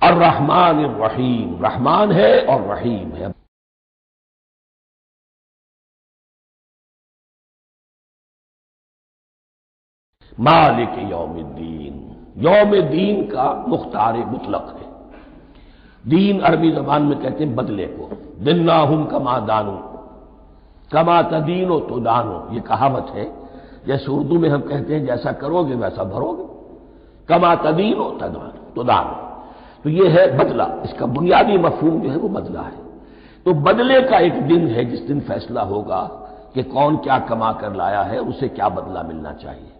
الرحمن الرحیم، رحمان ہے اور رحیم ہے۔ مالک یوم الدین، یوم دین کا مختار مطلق ہے۔ دین عربی زبان میں کہتے ہیں بدلے کو، دناہم کما دانو، کما تدینو تو دانو، یہ کہاوت ہے۔ جیسے اردو میں ہم کہتے ہیں جیسا کرو گے ویسا بھرو گے، کما تدینو تو دانو، تو یہ ہے بدلہ۔ اس کا بنیادی مفہوم جو ہے وہ بدلہ ہے۔ تو بدلے کا ایک دن ہے جس دن فیصلہ ہوگا کہ کون کیا کما کر لایا ہے، اسے کیا بدلہ ملنا چاہیے۔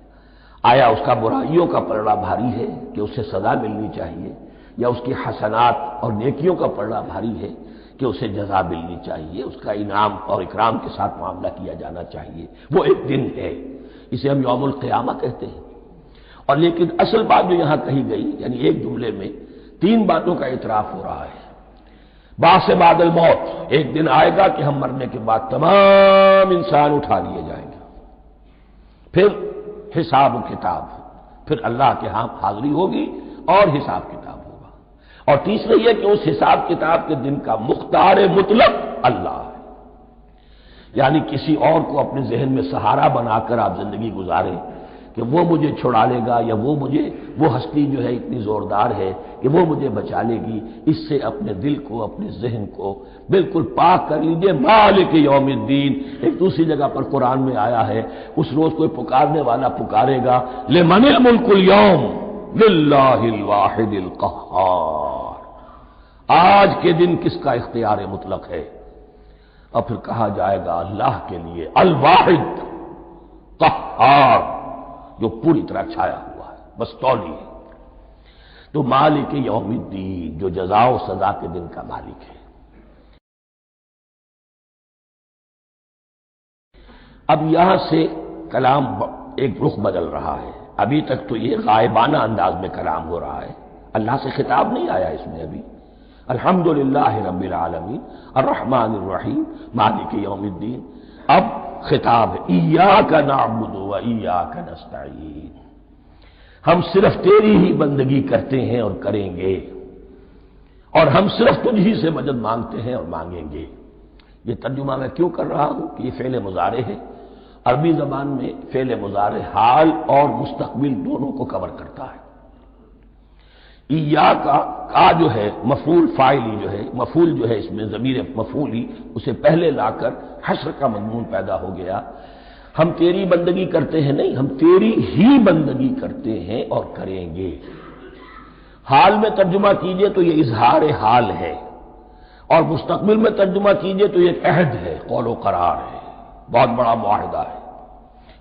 آیا اس کا برائیوں کا پلڑا بھاری ہے کہ اسے سزا ملنی چاہیے، یا اس کی حسنات اور نیکیوں کا پلڑا بھاری ہے کہ اسے جزا ملنی چاہیے، اس کا انعام اور اکرام کے ساتھ معاملہ کیا جانا چاہیے۔ وہ ایک دن ہے، اسے ہم یوم القیامہ کہتے ہیں۔ اور لیکن اصل بات جو یہاں کہی گئی، یعنی ایک جملے میں تین باتوں کا اعتراف ہو رہا ہے۔ بعث بعد الموت، ایک دن آئے گا کہ ہم مرنے کے بعد تمام انسان اٹھا لیے جائیں گے، پھر حساب و کتاب، پھر اللہ کے ہاں حاضری ہوگی اور حساب کتاب ہوگا۔ اور تیسرا یہ کہ اس حساب کتاب کے دن کا مختار مطلق اللہ ہے، یعنی کسی اور کو اپنے ذہن میں سہارا بنا کر آپ زندگی گزاریں کہ وہ مجھے چھڑا لے گا، یا وہ ہستی جو ہے اتنی زوردار ہے کہ وہ مجھے بچا لے گی، اس سے اپنے دل کو، اپنے ذہن کو بالکل پاک کر لیجئے۔ مالک یوم الدین، ایک دوسری جگہ پر قرآن میں آیا ہے، اس روز کوئی پکارنے والا پکارے گا لمن الملک اليوم للہ الواحد القہار، آج کے دن کس کا اختیار مطلق ہے؟ اور پھر کہا جائے گا اللہ کے لیے الواحد قہار، جو پوری طرح چھایا ہوا ہے، بس تولی ہے۔ تو مالک یوم الدین، جو جزا و سزا کے دن کا مالک ہے۔ اب یہاں سے کلام ایک رخ بدل رہا ہے۔ ابھی تک تو یہ غائبانہ انداز میں کلام ہو رہا ہے، اللہ سے خطاب نہیں آیا اس میں ابھی۔ الحمدللہ رب العالمین الرحمن الرحیم مالک یوم الدین، اب خطاب ہے ایاک نعبد و ایاک نستعین، ہم صرف تیری ہی بندگی کرتے ہیں اور کریں گے، اور ہم صرف تجھ ہی سے مدد مانگتے ہیں اور مانگیں گے۔ یہ ترجمہ میں کیوں کر رہا ہوں کہ یہ فعل مضارع ہے۔ عربی زبان میں فعل مضارع حال اور مستقبل دونوں کو کور کرتا ہے۔ ایاک کا جو ہے مفعول فاعلی جو ہے، مفعول جو ہے اس میں ضمیر مفعولی، اسے پہلے لا کر حشر کا مضمون پیدا ہو گیا۔ ہم تیری بندگی کرتے ہیں نہیں، ہم تیری ہی بندگی کرتے ہیں اور کریں گے۔ حال میں ترجمہ کیجئے تو یہ اظہار حال ہے، اور مستقبل میں ترجمہ کیجئے تو یہ عہد ہے، قول و قرار ہے، بہت بڑا معاہدہ ہے۔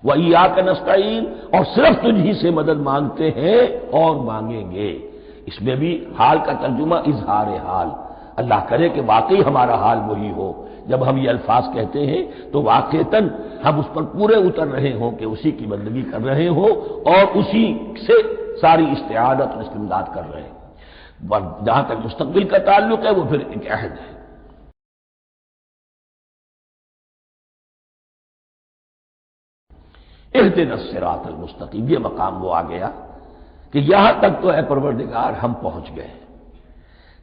وَإِيَّاكَ نَسْتَعِينُ، اور صرف تجھ ہی سے مدد مانگتے ہیں اور مانگیں گے۔ اس میں بھی حال کا ترجمہ اظہار حال، اللہ کرے کہ واقعی ہمارا حال وہی ہو۔ جب ہم یہ الفاظ کہتے ہیں تو واقعتاً ہم اس پر پورے اتر رہے ہوں کہ اسی کی بندگی کر رہے ہوں اور اسی سے ساری استعانت اور استمداد کر رہے ہیں۔ جہاں تک مستقبل کا تعلق ہے وہ پھر ایک عہد ہے۔ اہدنا الصراط المستقیم، یہ مقام وہ آ گیا کہ یہاں تک تو اے پروردگار ہم پہنچ گئے،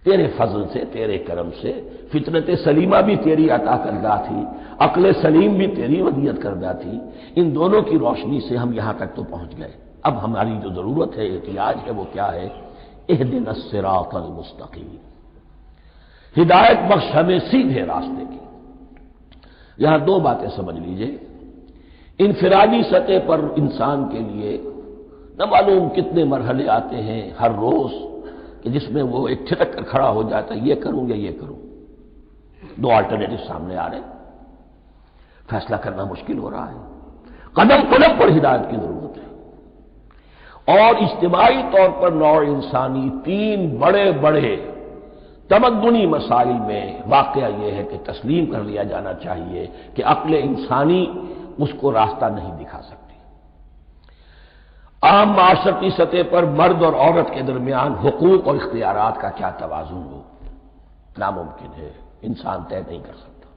تیرے فضل سے، تیرے کرم سے۔ فطرت سلیمہ بھی تیری عطا کردہ تھی، عقل سلیم بھی تیری ودیت کردہ تھی، ان دونوں کی روشنی سے ہم یہاں تک تو پہنچ گئے۔ اب ہماری جو ضرورت ہے، احتیاج ہے، وہ کیا ہے؟ اہدنا الصراط المستقیم، ہدایت بخش ہمیں سیدھے راستے کی۔ یہاں دو باتیں سمجھ لیجئے۔ انفرادی سطح پر انسان کے لیے نہ معلوم کتنے مرحلے آتے ہیں ہر روز کہ جس میں وہ ایک چھٹک کر کھڑا ہو جاتا ہے، یہ کروں یا یہ کروں، دو آلٹرنیٹو سامنے آ رہے ہیں، فیصلہ کرنا مشکل ہو رہا ہے۔ قدم قدم پر ہدایت کی ضرورت ہے۔ اور اجتماعی طور پر نوع انسانی تین بڑے بڑے تمدنی مسائل میں واقعہ یہ ہے کہ تسلیم کر لیا جانا چاہیے کہ عقل انسانی اس کو راستہ نہیں دکھا سکتی۔ عام معاشرتی سطح پر مرد اور عورت کے درمیان حقوق اور اختیارات کا کیا توازن ہو، ناممکن ہے، انسان طے نہیں کر سکتا۔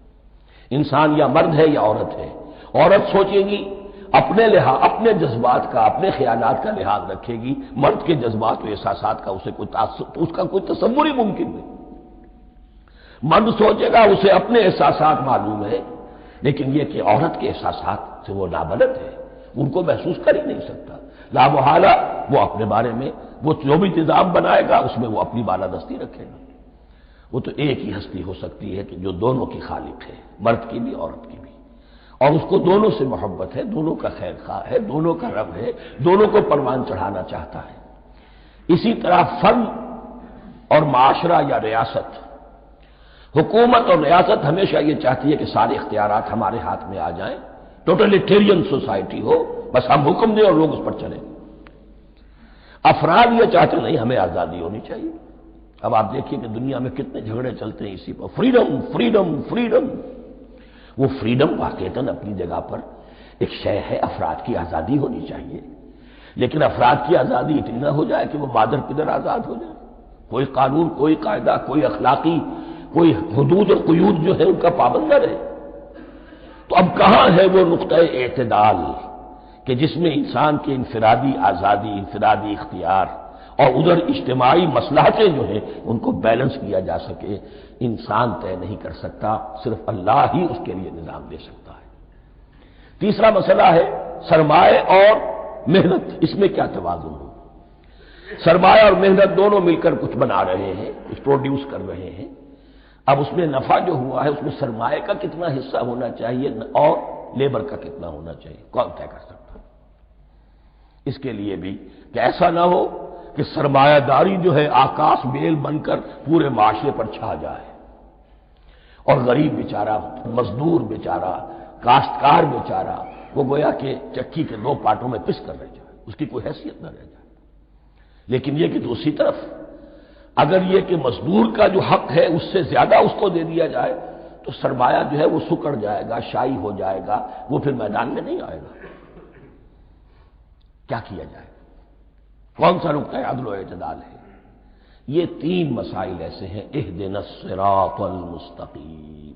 انسان یا مرد ہے یا عورت ہے۔ عورت سوچے گی اپنے جذبات کا، اپنے خیالات کا لحاظ رکھے گی، مرد کے جذبات و احساسات کا اسے اس کا کوئی تصور ہی ممکن نہیں۔ مرد سوچے گا اسے اپنے احساسات معلوم ہے، لیکن یہ کہ عورت کے احساسات سے وہ نابلد ہے، ان کو محسوس کر ہی نہیں سکتا، لا محالہ وہ اپنے بارے میں وہ جو بھی نظام بنائے گا اس میں وہ اپنی بالادستی رکھے گا۔ وہ تو ایک ہی ہستی ہو سکتی ہے کہ جو دونوں کی خالق ہے، مرد کی بھی عورت کی بھی، اور اس کو دونوں سے محبت ہے، دونوں کا خیر خواہ ہے، دونوں کا رب ہے، دونوں کو پروان چڑھانا چاہتا ہے۔ اسی طرح فرد اور معاشرہ یا ریاست، حکومت اور ریاست ہمیشہ یہ چاہتی ہے کہ سارے اختیارات ہمارے ہاتھ میں آ جائیں، ٹوٹلیٹیرین سوسائٹی ہو، بس ہم حکم دیں اور لوگ اس پر چلیں۔ افراد یہ چاہتے نہیں، ہمیں آزادی ہونی چاہیے۔ اب آپ دیکھیے کہ دنیا میں کتنے جھگڑے چلتے ہیں اسی پر، فریڈم فریڈم فریڈم۔ وہ فریڈم واقعتاً اپنی جگہ پر ایک شے ہے، افراد کی آزادی ہونی چاہیے، لیکن افراد کی آزادی اتنی نہ ہو جائے کہ وہ مادر پدر آزاد ہو جائے، کوئی قانون، کوئی قاعدہ، کوئی اخلاقی کوئی حدود اور قیود جو ہے ان کا پابند نہ رہے۔ تو اب کہاں ہے وہ نقطہ اعتدال کہ جس میں انسان کی انفرادی آزادی، انفرادی اختیار اور ادھر اجتماعی مصلحتیں جو ہیں ان کو بیلنس کیا جا سکے؟ انسان طے نہیں کر سکتا، صرف اللہ ہی اس کے لیے نظام دے سکتا ہے۔ تیسرا مسئلہ ہے سرمایہ اور محنت، اس میں کیا توازن ہو؟ سرمایہ اور محنت دونوں مل کر کچھ بنا رہے ہیں، کچھ پروڈیوس کر رہے ہیں۔ اب اس میں نفع جو ہوا ہے اس میں سرمایہ کا کتنا حصہ ہونا چاہیے اور لیبر کا کتنا ہونا چاہیے، کون طے کر سکتا؟ اس کے لیے بھی کہ ایسا نہ ہو کہ سرمایہ داری جو ہے آکاش بیل بن کر پورے معاشرے پر چھا جائے، اور غریب بیچارہ، مزدور بیچارہ، کاشتکار بیچارہ وہ گویا کہ چکی کے دو پارٹوں میں پس کر رہ جائے، اس کی کوئی حیثیت نہ رہ جائے۔ لیکن یہ کہ دوسری طرف اگر یہ کہ مزدور کا جو حق ہے اس سے زیادہ اس کو دے دیا جائے تو سرمایہ جو ہے وہ سکڑ جائے گا، شائی ہو جائے گا، وہ پھر میدان میں نہیں آئے گا۔ کیا کیا جائے؟ کون سا نقطہ عدل و اعتدال ہے؟ یہ تین مسائل ایسے ہیں، اہدنا الصراط المستقیم۔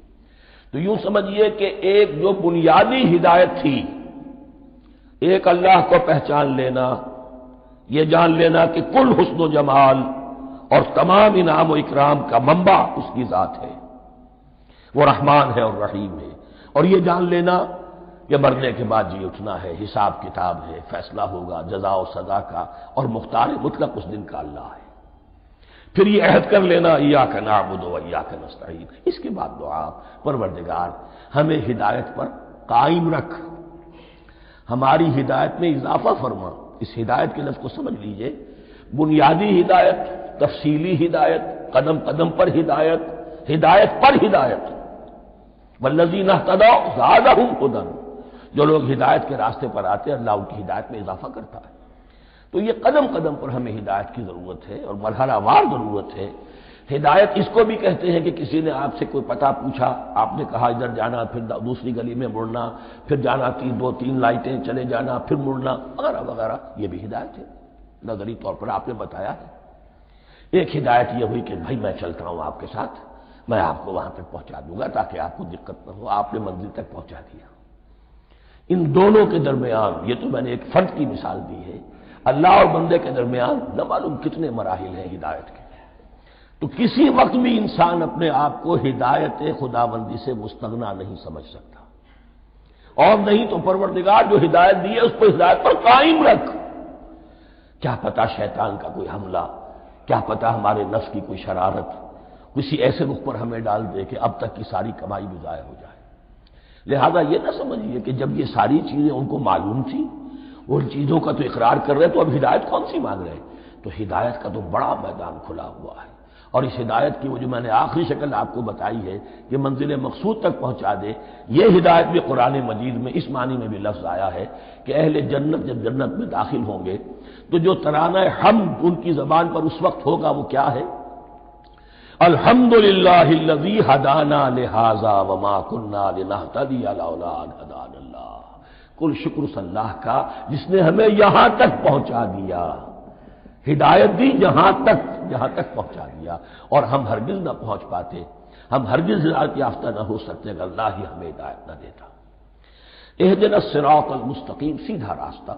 تو یوں سمجھیے کہ ایک جو بنیادی ہدایت تھی، ایک اللہ کو پہچان لینا، یہ جان لینا کہ کل حسن و جمال اور تمام انعام و اکرام کا منبع اس کی ذات ہے، وہ رحمان ہے اور رحیم ہے، اور یہ جان لینا کہ مرنے کے بعد جی اٹھنا ہے، حساب کتاب ہے، فیصلہ ہوگا جزا و سزا کا، اور مختار مطلق اس دن کا اللہ ہے۔ پھر یہ عہد کر لینا ایاک نعبد و ایاک نستعین۔ اس کے بعد دعا، پروردگار ہمیں ہدایت پر قائم رکھ، ہماری ہدایت میں اضافہ فرما۔ اس ہدایت کے لفظ کو سمجھ لیجئے، بنیادی ہدایت، تفصیلی ہدایت، قدم قدم پر ہدایت، ہدایت پر ہدایت۔ والذین اہتدوا زادہم ھدی، جو لوگ ہدایت کے راستے پر آتے ہیں اللہ ان کی ہدایت میں اضافہ کرتا ہے۔ تو یہ قدم قدم پر ہمیں ہدایت کی ضرورت ہے اور مرحلہ وار ضرورت ہے۔ ہدایت اس کو بھی کہتے ہیں کہ کسی نے آپ سے کوئی پتہ پوچھا، آپ نے کہا ادھر جانا، پھر دوسری گلی میں مڑنا، پھر جانا دو تین لائٹیں چلے جانا، پھر مڑنا، وغیرہ وغیرہ، یہ بھی ہدایت ہے، نظری طور پر آپ نے بتایا ہے۔ ایک ہدایت یہ ہوئی کہ بھائی میں چلتا ہوں آپ کے ساتھ، میں آپ کو وہاں تک پہنچا دوں گا تاکہ آپ کو دقت نہ ہو، آپ نے منزل تک پہنچا دیا۔ ان دونوں کے درمیان، یہ تو میں نے ایک فرد کی مثال دی ہے، اللہ اور بندے کے درمیان نہ معلوم کتنے مراحل ہیں ہدایت کے۔ تو کسی وقت بھی انسان اپنے آپ کو ہدایت خداوندی سے مستغنا نہیں سمجھ سکتا، اور نہیں تو پروردگار جو ہدایت دی ہے اس کو ہدایت پر قائم رکھ۔ کیا پتہ شیطان کا کوئی حملہ، کیا پتہ ہمارے نفس کی کوئی شرارت کسی ایسے رخ پر ہمیں ڈال دے کہ اب تک کی ساری کمائی بھی ضائع ہو جائے۔ لہذا یہ نہ سمجھیے کہ جب یہ ساری چیزیں ان کو معلوم تھی، ان چیزوں کا تو اقرار کر رہے تو اب ہدایت کون سی مانگ رہے؟ تو ہدایت کا تو بڑا میدان کھلا ہوا ہے، اور اس ہدایت کی وہ جو میں نے آخری شکل آپ کو بتائی ہے کہ منزل مقصود تک پہنچا دے، یہ ہدایت بھی قرآن مجید میں اس معنی میں بھی لفظ آیا ہے کہ اہل جنت جب جنت میں داخل ہوں گے تو جو ترانہ حمد ان کی زبان پر اس وقت ہوگا وہ کیا ہے؟ الحمدللہ الذی ہدانا لہذا وما کنا لنہتدی لولا ان ہدانا اللہ۔ کل شکر اس اللہ کا جس نے ہمیں یہاں تک پہنچا دیا، ہدایت دی جہاں تک پہنچا دیا، اور ہم ہرگز نہ پہنچ پاتے، ہم ہرگز ہدایت یافتہ نہ ہو سکتے اگر اللہ ہی ہمیں ہدایت نہ دیتا۔ اہدنا الصراط المستقیم، سیدھا راستہ